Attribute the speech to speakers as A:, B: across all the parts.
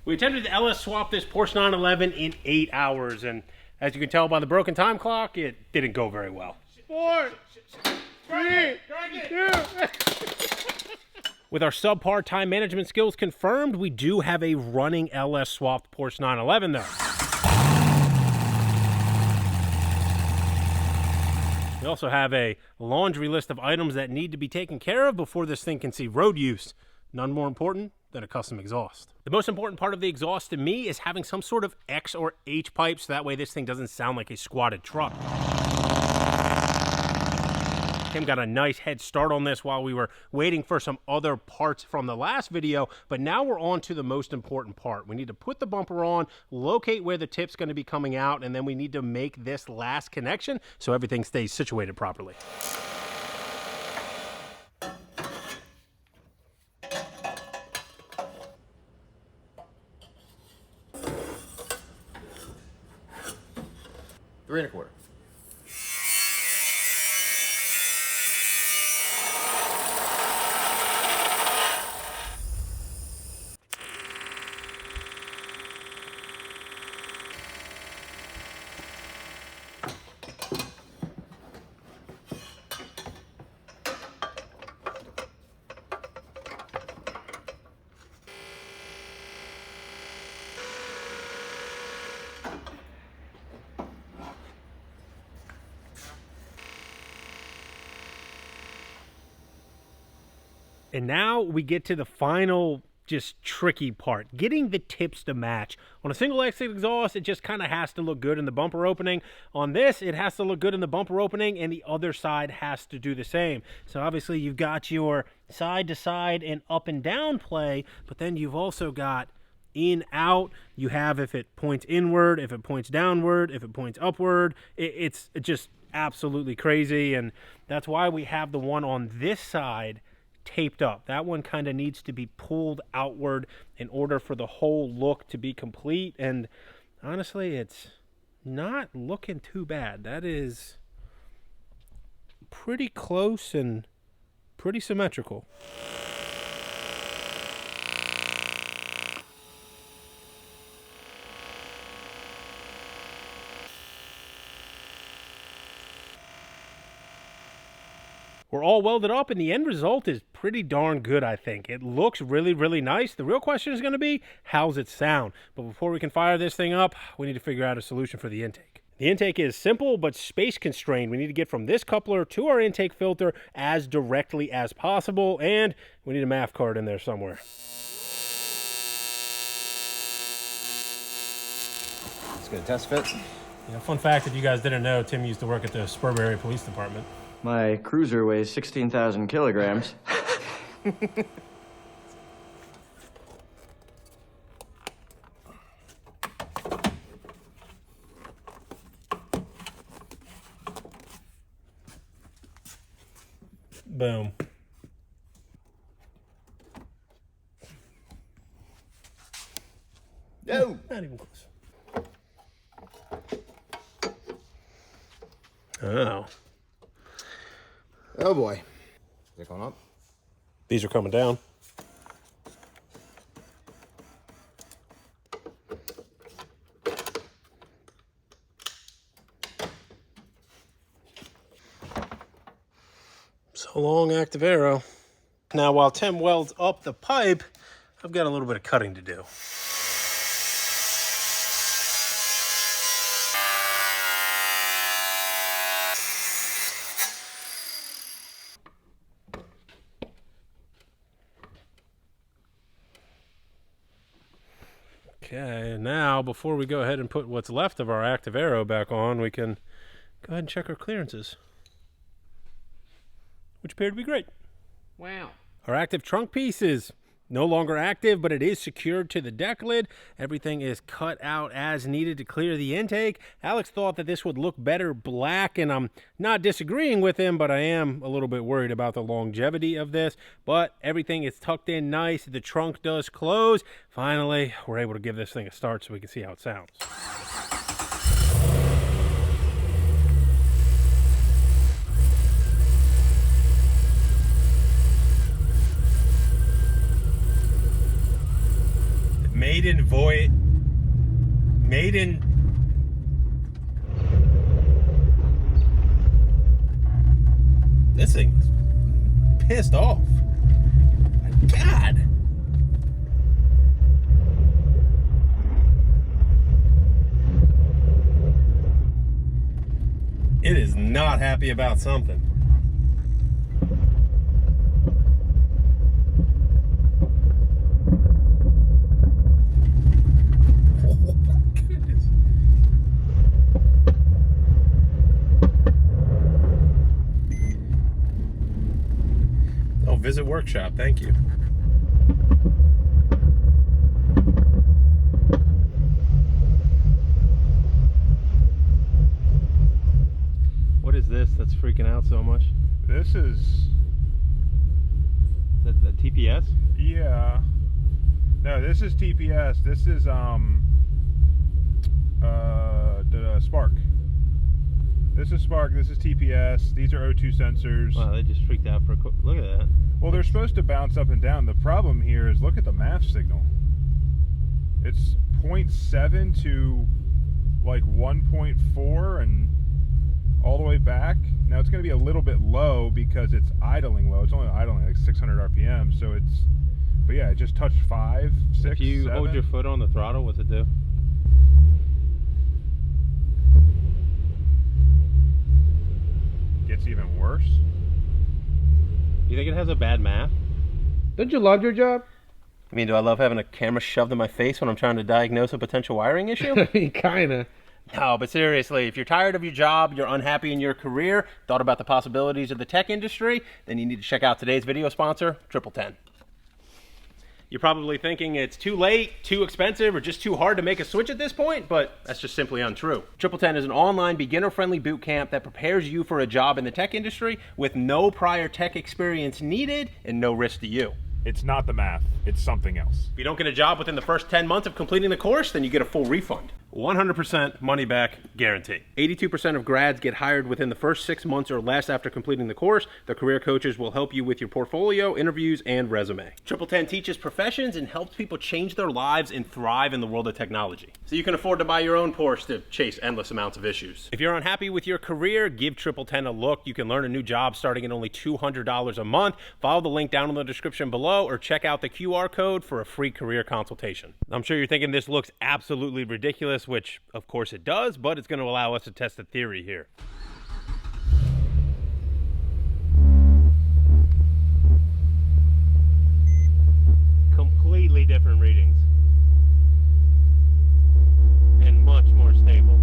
A: We attempted to LS swap this Porsche 911 in 8 hours, and as you can tell by the broken time clock, it didn't go very well. 4, 3, 2. With our subpar time management skills confirmed, we do have a running LS swapped Porsche 911 though. We also have a laundry list of items that need to be taken care of before this thing can see road use. None more important than a custom exhaust. The most important part of the exhaust to me is having some sort of X or H pipe, so that way this thing doesn't sound like a squatted truck. Tim got a nice head start on this while we were waiting for some other parts from the last video, but now we're on to the most important part. We need to put the bumper on, locate where the tip's going to be coming out, and then we need to make this last connection so everything stays situated properly.
B: Three and a quarter.
A: And now we get to the final, just tricky part, getting the tips to match. On a single exit exhaust, it just kind of has to look good in the bumper opening. On this, it has to look good in the bumper opening, and the other side has to do the same. So obviously you've got your side to side and up and down play, but then you've also got in, out. You have if it points inward, if it points downward, if it points upward. It's just absolutely crazy, and that's why we have the one on this side taped up. That one kind of needs to be pulled outward in order for the whole look to be complete, and honestly it's not looking too bad. That is pretty close and pretty symmetrical. We're all welded up, and the end result is pretty darn good, I think. It looks really, really nice. The real question is going to be, how's it sound? But before we can fire this thing up, we need to figure out a solution for the intake. The intake is simple, but space constrained. We need to get from this coupler to our intake filter as directly as possible, and we need a MAF card in there somewhere.
B: Let's get a test fit.
A: You know, fun fact that you guys didn't know, Tim used to work at the Spurb Area Police Department.
B: My cruiser weighs 16,000 kilograms.
A: Boom.
B: No!
A: Not even close. Oh.
B: Oh boy. Is it going up?
A: These are coming down. So long, active arrow. Now, while Tim welds up the pipe, I've got a little bit of cutting to do. Okay, now before we go ahead and put what's left of our active arrow back on, we can go ahead and check our clearances, which appear to be great.
B: Wow.
A: Our active trunk piece is no longer active, but it is secured to the deck lid. Everything is cut out as needed to clear the intake. Alex thought that this would look better black, and I'm not disagreeing with him, but I am a little bit worried about the longevity of this. But everything is tucked in nice. The trunk does close. Finally, we're able to give this thing a start so we can see how it sounds. Maiden. This thing's pissed off. My God. It is not happy about something. Oh my goodness. Oh, visit workshop, thank you. What is this that's freaking out so much?
C: This is
A: Is that TPS?
C: yeah. No, this is TPS. This is the Spark. This is Spark. This is TPS. These are O2 sensors.
A: Wow, they just freaked out for a look at that.
C: Well, they're supposed to bounce up and down. The problem here is look at the MAF signal. It's 0.7 to like 1.4 and all the way back. Now it's going to be a little bit low because it's idling low. It's only idling like 600 RPM, so it's. But yeah, it just touched 5, 6,
A: If you
C: 7.
A: hold your foot on the throttle, what's it do?
C: Gets even worse.
A: You think it has a bad MAF?
D: Don't you love your job?
A: I mean, do I love having a camera shoved in my face when I'm trying to diagnose a potential wiring issue?
D: Kinda.
A: No, but seriously, if you're tired of your job, you're unhappy in your career, thought about the possibilities of the tech industry, then you need to check out today's video sponsor, 1010. You're probably thinking it's too late, too expensive, or just too hard to make a switch at this point, but that's just simply untrue. 1010 is an online beginner-friendly boot camp that prepares you for a job in the tech industry with no prior tech experience needed and no risk to you.
C: It's not the math, it's something else.
A: If you don't get a job within the first 10 months of completing the course, then you get a full refund. 100% money back guarantee. 82% of grads get hired within the first 6 months or less after completing the course. The career coaches will help you with your portfolio, interviews, and resume. 1010 teaches professions and helps people change their lives and thrive in the world of technology. So you can afford to buy your own Porsche to chase endless amounts of issues. If you're unhappy with your career, give 1010 a look. You can learn a new job starting at only $200 a month. Follow the link down in the description below or check out the QR code for a free career consultation. I'm sure you're thinking this looks absolutely ridiculous, which of course it does, but it's going to allow us to test the theory here. Completely different readings and much more stable.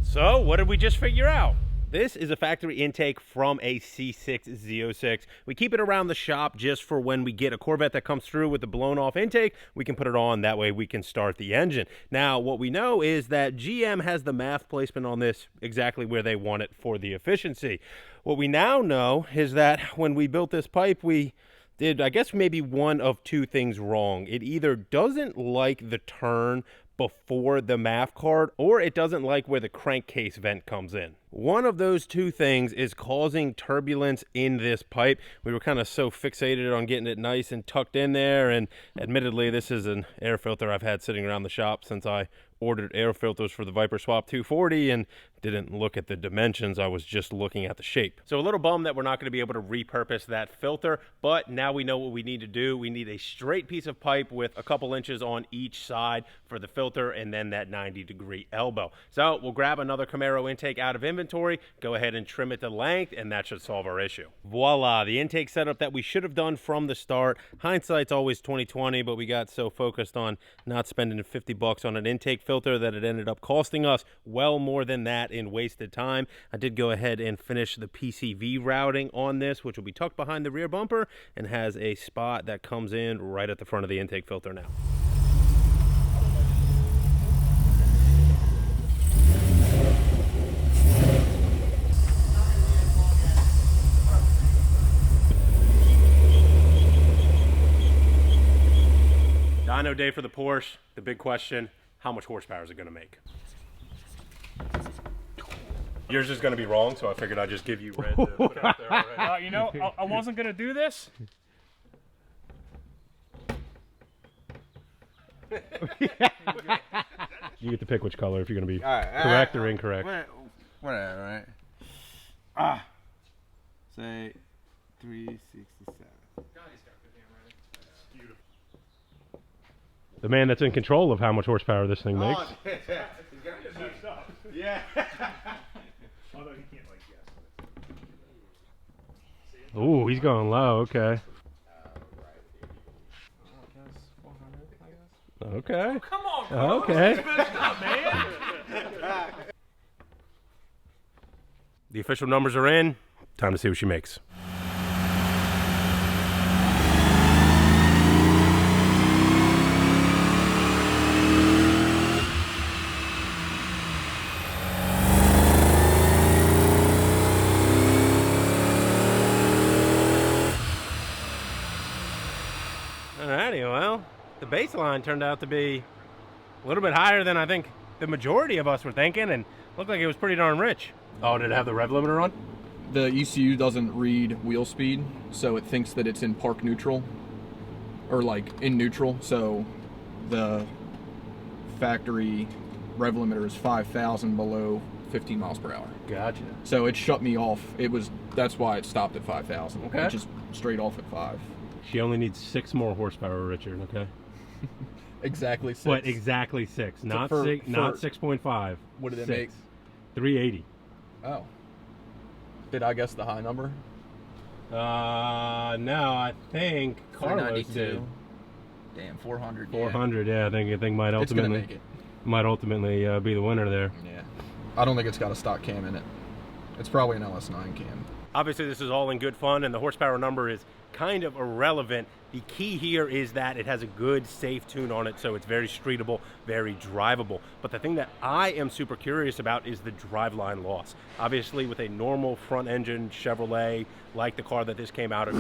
A: So what did we just figure out? This is a factory intake from a C6 Z06. We keep it around the shop just for when we get a Corvette that comes through with the blown off intake, we can put it on, that way we can start the engine. Now, what we know is that GM has the MAF placement on this exactly where they want it for the efficiency. What we now know is that when we built this pipe, we did, I guess, maybe one of two things wrong. It either doesn't like the turn before the MAF card, or it doesn't like where the crankcase vent comes in. One of those two things is causing turbulence in this pipe. We were kind of so fixated on getting it nice and tucked in there, and admittedly this is an air filter I've had sitting around the shop since I ordered air filters for the Viper Swap 240 and didn't look at the dimensions, I was just looking at the shape. So a little bummed that we're not going to be able to repurpose that filter, but now we know what we need to do. We need a straight piece of pipe with a couple inches on each side for the filter and then that 90-degree elbow. So we'll grab another Camaro intake out of inventory, go ahead and trim it to length, and that should solve our issue. Voila, the intake setup that we should have done from the start. Hindsight's always 20/20, but we got so focused on not spending 50 bucks on an intake filter that it ended up costing us well more than that in wasted time. I did go ahead and finish the PCV routing on this, which will be tucked behind the rear bumper and has a spot that comes in right at the front of the intake filter now. Dyno day for the Porsche. The big question, how much horsepower is it going to make? Yours is going to be wrong, so I figured I'd just give you red to put out there already.
E: You know, I wasn't going to do this.
A: You get to pick which color if you're going to be correct or incorrect.
F: Whatever, right? Say 367.
A: The man that's in control of how much horsepower this thing makes.
C: Yeah. Although he can't like guess.
A: Ooh, he's going low. Okay. Okay.
E: Come on, bro.
A: Okay.
E: Up, man.
A: The official numbers are in. Time to see what she makes. Alrighty, well, the baseline turned out to be a little bit higher than I think the majority of us were thinking, and looked like it was pretty darn rich. Oh, did it have the rev limiter on?
G: The ECU doesn't read wheel speed, so it thinks that it's in park neutral, or like in neutral, so the factory rev limiter is 5,000 below 15 miles per hour.
A: Gotcha.
G: So it shut me off. That's why it stopped at 5,000.
A: Okay.
G: It just straight off at 5.
A: She only needs 6 more horsepower, Richard, okay?
G: Exactly 6.
A: But exactly 6, not
G: for-
A: 6, not
G: for-
A: 6.5.
G: What did it
A: 6.
G: make?
A: 380.
G: Oh. Did I guess the high number?
A: No, I think Carlos did.
G: Damn, 400.
A: 400, yeah. I think might
G: It's gonna
A: ultimately
G: make it.
A: be the winner there.
G: Yeah. I don't think it's got a stock cam in it. It's probably an LS9 cam.
A: Obviously, this is all in good fun, and the horsepower number is kind of irrelevant. The key here is that it has a good, safe tune on it, so it's very streetable, very drivable. But the thing that I am super curious about is the driveline loss. Obviously, with a normal front-engine Chevrolet, like the car that this came out of,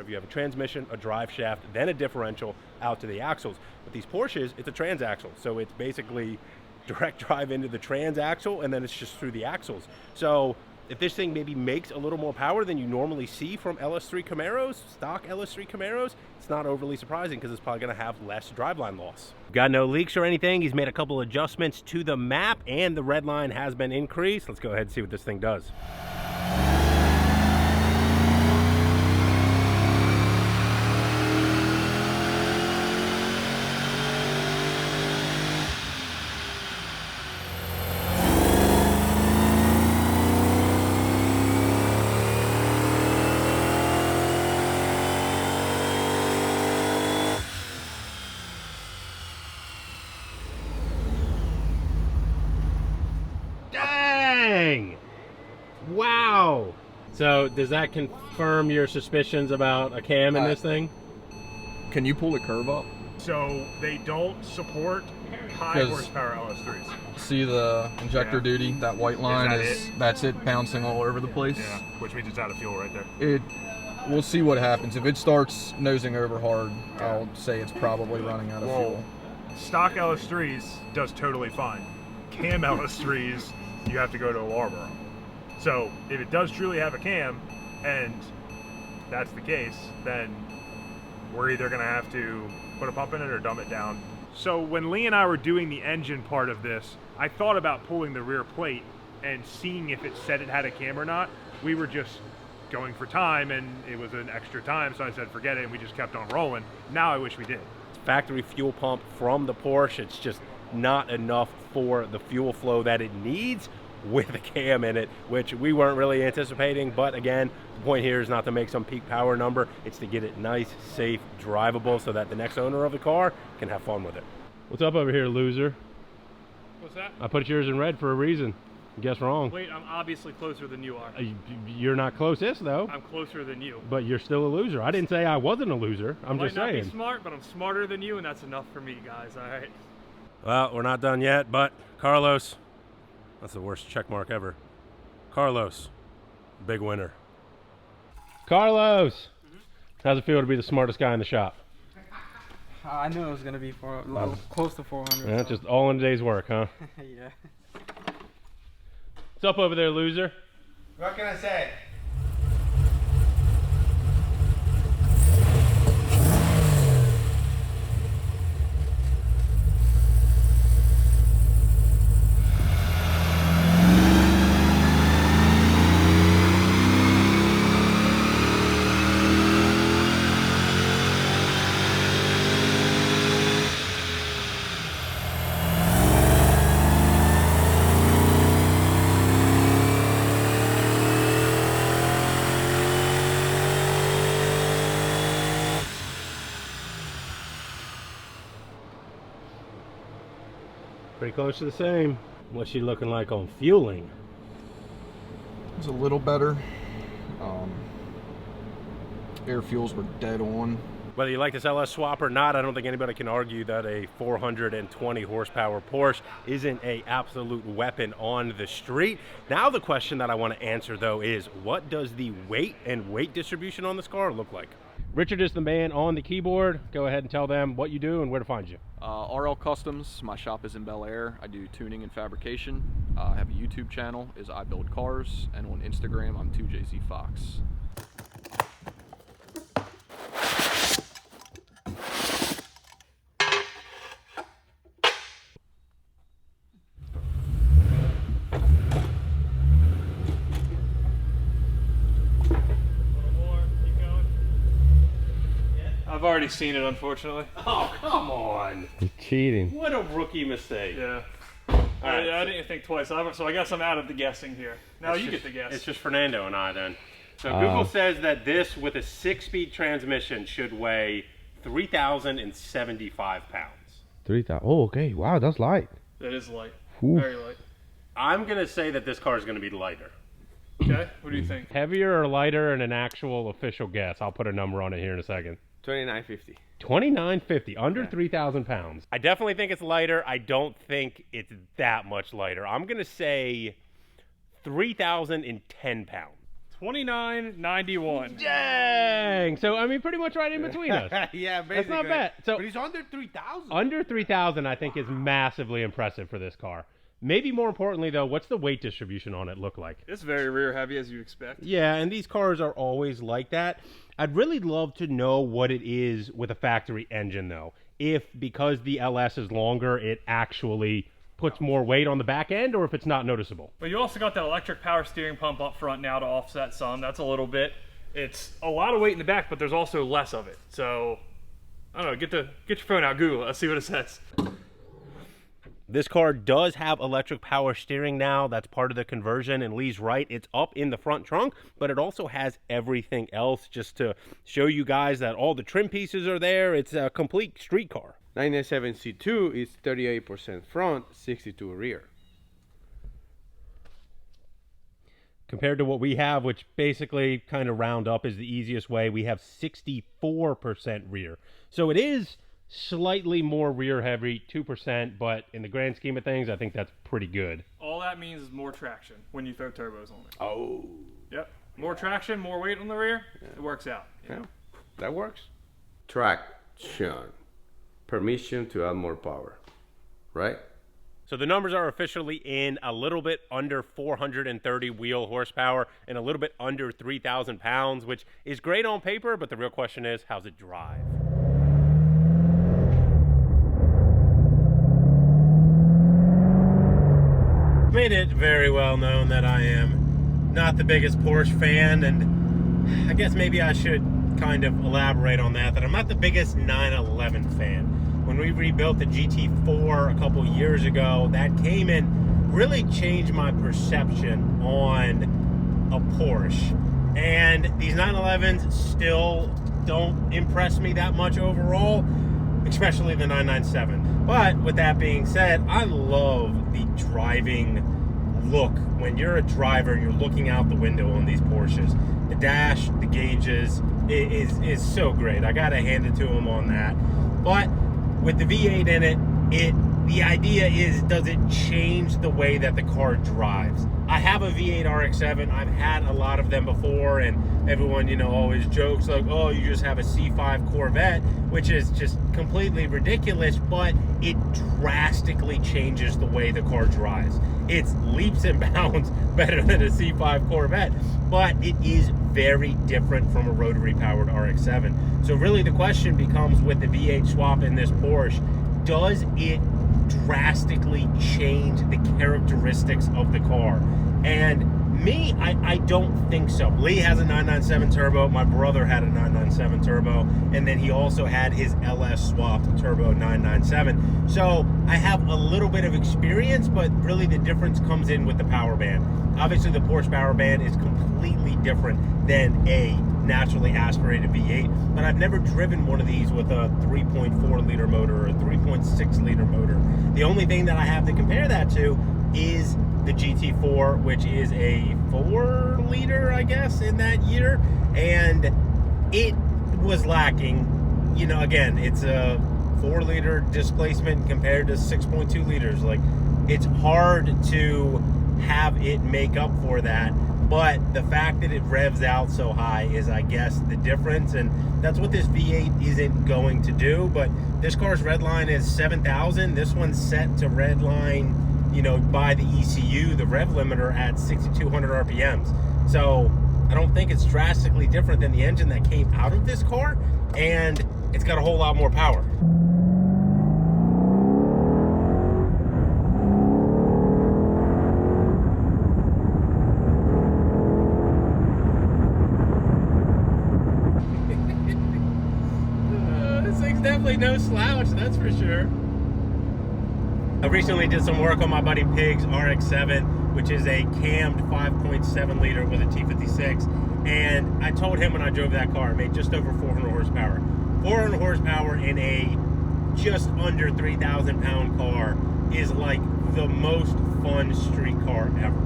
A: you have a transmission, a drive shaft, then a differential out to the axles. With these Porsches, it's a transaxle, so it's basically direct drive into the transaxle, and then it's just through the axles. So if this thing maybe makes a little more power than you normally see from LS3 Camaros, stock LS3 Camaros, it's not overly surprising because it's probably going to have less driveline loss. Got no leaks or anything. He's made a couple adjustments to the map, and the red line has been increased. Let's go ahead and see what this thing does. Dang! Wow! So does that confirm your suspicions about a cam in this thing?
G: Can you pull the curve up?
C: So they don't support high
G: 'Cause-
C: horsepower LS3s.
G: See the injector
C: Yeah.
G: duty? That white line
C: that
G: that's it bouncing all over the place.
C: Yeah, which means it's out of fuel right there.
G: We'll see what happens. If it starts nosing over hard, I'll say it's probably running out of fuel.
C: Stock LS3s does totally fine. Cam LS3s, you have to go to a Marlboro. So if it does truly have a cam, and that's the case, then we're either going to have to put a pump in it or dumb it down. So when Lee and I were doing the engine part of this, I thought about pulling the rear plate and seeing if it said it had a cam or not. We were just going for time, and it was an extra time, so I said forget it, and we just kept on rolling. Now I wish we did.
A: Factory fuel pump from the Porsche. It's just not enough for the fuel flow that it needs with a cam in it, which we weren't really anticipating. But again, the point here is not to make some peak power number. It's to get it nice, safe, drivable so that the next owner of the car can have fun with it. What's up over here, loser?
E: What's that?
A: I put yours in red for a reason. Guess wrong.
E: Wait, I'm obviously closer than you are.
A: You're not closest though.
E: I'm closer than you.
A: But you're still a loser. I didn't say I wasn't a loser. I'm just
E: Might not
A: saying.
E: be smart, but I'm smarter than you, and that's enough for me, guys. All right.
A: Well, we're not done yet, but Carlos, that's the worst check mark ever. Carlos, big winner. Carlos, how's it feel to be the smartest guy in the shop?
H: I knew it was gonna be close to 400.
A: That's just all in a day's work, huh?
H: Yeah.
A: What's up over there, loser?
F: What can I say?
A: Pretty close to the same. What's she looking like on fueling?
G: It's a little better. Air fuels were dead on.
A: Whether you like this LS swap or not, I don't think anybody can argue that a 420 horsepower Porsche isn't an absolute weapon on the street. Now the question that I want to answer though is, what does the weight and weight distribution on this car look like? Richard is the man on the keyboard. Go ahead and tell them what you do and where to find you.
G: RL Customs, my shop is in Bel Air. I do tuning and fabrication. I have a YouTube channel, is I Build Cars, and on Instagram, I'm 2JZFox.
E: I've already seen it, unfortunately.
A: Oh, come on.
D: You're cheating.
A: What a rookie mistake.
E: Yeah.
A: right,
E: I didn't think twice. So I guess I'm out of the guessing here. Now you get the guess.
A: It's just Fernando and I then. So Google says that this with a 6-speed transmission should weigh 3,075 pounds.
D: 3,000. Oh, okay. Wow, that's light.
E: That is light.
D: Oof.
E: Very light.
A: I'm going to say that this car is going to be lighter.
E: Okay, what do you think?
A: Heavier or lighter and an actual official guess. I'll put a number on it here in a second.
F: 2950.
A: 2950, under 3,000 pounds. I definitely think it's lighter. I don't think it's that much lighter. I'm going to say 3,010 pounds.
E: 2991.
A: Dang! So, I mean, pretty much right in between us.
F: Yeah, basically.
A: That's not bad. So,
F: but he's under 3,000.
A: under 3,000, I think, is massively impressive for this car. Maybe more importantly, though, what's the weight distribution on it look like?
E: It's very rear heavy, as you expect.
A: Yeah, and these cars are always like that. I'd really love to know what it is with a factory engine, though. If, because the LS is longer, it actually puts more weight on the back end, or if it's not noticeable.
E: But you also got that electric power steering pump up front now to offset some. That's a little bit. It's a lot of weight in the back, but there's also less of it. So, I don't know, get your phone out, Google it, let's see what it says.
A: This car does have electric power steering now. That's part of the conversion, and Lee's right. It's up in the front trunk, but it also has everything else just to show you guys that all the trim pieces are there. It's a complete street car.
F: 997 C2 is 38% front, 62 rear.
A: Compared to what we have, which basically kind of round up is the easiest way, we have 64% rear. So it is slightly more rear heavy, 2%, but in the grand scheme of things, I think that's pretty good.
E: All that means is more traction when you throw turbos on it.
F: Oh.
E: Yep. More traction, more weight on the rear, it works out.
F: Yeah, that works. Traction. Permission to add more power, right?
A: So the numbers are officially in, a little bit under 430 wheel horsepower and a little bit under 3,000 pounds, which is great on paper, but the real question is, how's it drive? Made it very well known that I am not the biggest Porsche fan, and I guess maybe I should kind of elaborate on that I'm not the biggest 911 fan. When we rebuilt the GT4 a couple years ago, that came and really changed my perception on a Porsche. And these 911s still don't impress me that much overall, especially the 997. But with that being said, I love the driving look when you're a driver and you're looking out the window on these Porsches. The dash, the gauges, is so great. I gotta hand it to them on that. But with the V8 in it, the idea is, does it change the way that the car drives? I have a V8 RX-7. I've had a lot of them before, and everyone, you know, always jokes like, oh, you just have a C5 Corvette, which is just completely ridiculous, but it drastically changes the way the car drives. It's leaps and bounds better than a C5 Corvette, but it is very different from a rotary powered RX-7. So really the question becomes, with the V8 swap in this Porsche, does it drastically change the characteristics of the car? And me, I don't think so. Lee has a 997 turbo. My brother had a 997 turbo, and then he also had his LS swapped turbo 997. So I have a little bit of experience, but really the difference comes in with the power band. Obviously the Porsche power band is completely different than a naturally aspirated V8, but I've never driven one of these with a 3.4 liter motor or a 3.6 liter motor. The only thing that I have to compare that to is the GT4, which is a 4 liter, I guess, in that year, and it was lacking. You know, again, it's a 4 liter displacement compared to 6.2 liters. Like, it's hard to have it make up for that. But the fact that it revs out so high is, I guess, the difference, and that's what this V8 isn't going to do. But this car's red line is 7,000. This one's set to red line, you know, by the ECU, the rev limiter, at 6,200 RPMs. So I don't think it's drastically different than the engine that came out of this car, and it's got a whole lot more power. Definitely no slouch, that's for sure. I recently did some work on my buddy Pig's RX-7, which is a cammed 5.7 liter with a T56, and I told him when I drove that car, it made just over 400 horsepower. 400 horsepower in a just under 3,000 pound car is like the most fun street car ever.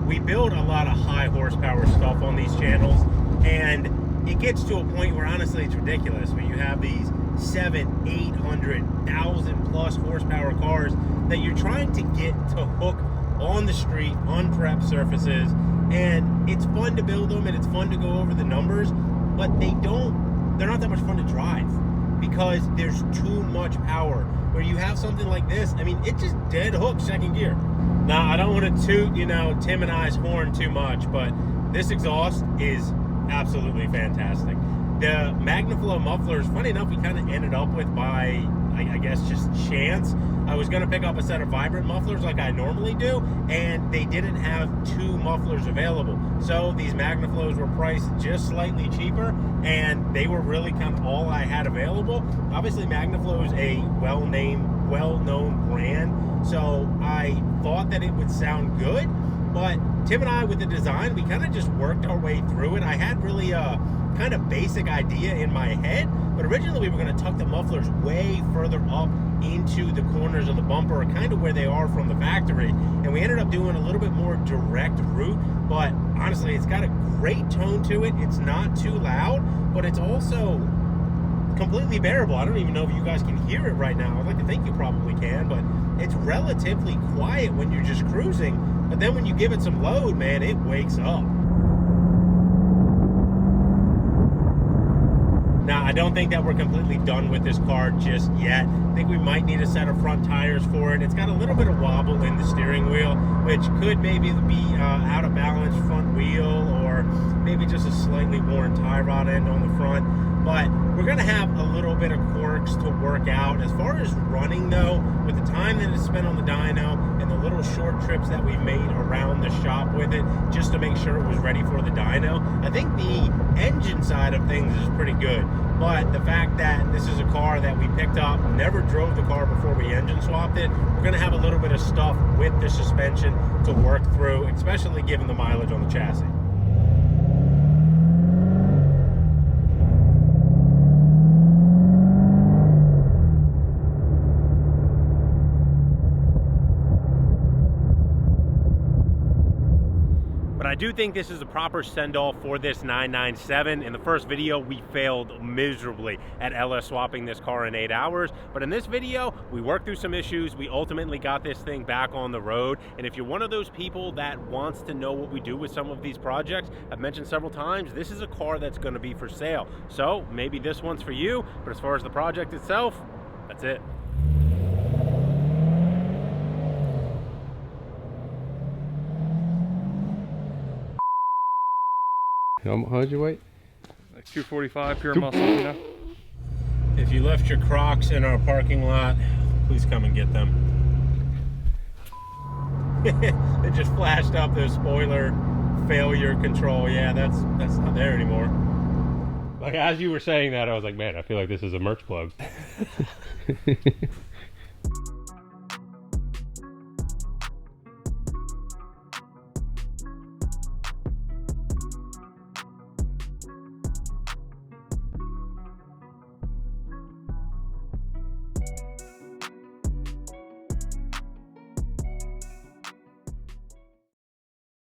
A: We build a lot of high horsepower stuff on these channels, and it gets to a point where honestly it's ridiculous, where you have these 700, 800, 1,000 plus horsepower cars that you're trying to get to hook on the street, on prep surfaces, and it's fun to build them and it's fun to go over the numbers, but they're not that much fun to drive because there's too much power. Where you have something like this, I mean, it just dead hooks second gear. Now, I don't want to toot, you know, Tim and I's horn too much, but this exhaust is absolutely fantastic. The MagnaFlow mufflers, funny enough, we kind of ended up with by, I guess, just chance. I was going to pick up a set of Vibrant mufflers like I normally do, and they didn't have 2 mufflers available. So these MagnaFlows were priced just slightly cheaper, and they were really kind of all I had available. Obviously, MagnaFlow is a well-known brand, so I thought that it would sound good, but Tim and I, with the design, we kind of just worked our way through it. I had really a kind of basic idea in my head, but originally we were going to tuck the mufflers way further up into the corners of the bumper, kind of where they are from the factory, and we ended up doing a little bit more direct route. But honestly, it's got a great tone to it. It's not too loud, but it's also completely bearable. I don't even know if you guys can hear it right now. I'd like to think you probably can, but it's relatively quiet when you're just cruising, but then when you give it some load, man, it wakes up. Now, I don't think that we're completely done with this car just yet. I think we might need a set of front tires for it. It's got a little bit of wobble in the steering wheel, which could maybe be out of balance front wheel, or maybe just a slightly worn tie rod end on the front. But we're going to have a little bit of quirks to work out. As far as running, though, with the time that it's spent on the dyno and the little short trips that we've made around the shop with it just to make sure it was ready for the dyno, I think the engine side of things is pretty good. But the fact that this is a car that we picked up, never drove the car before we engine swapped it, we're going to have a little bit of stuff with the suspension to work through, especially given the mileage on the chassis. But I do think this is a proper send-off for this 997. In the first video, we failed miserably at LS swapping this car in 8 hours. But in this video, we worked through some issues. We ultimately got this thing back on the road. And if you're one of those people that wants to know what we do with some of these projects, I've mentioned several times, this is a car that's going to be for sale. So maybe this one's for you. But as far as the project itself, that's it.
D: How much you weight?
E: Like 245 pure muscle, you know?
A: If you left your Crocs in our parking lot, please come and get them. It just flashed up the spoiler failure control. Yeah, that's not there anymore. Like, as you were saying that, I was like, man, I feel like this is a merch plug.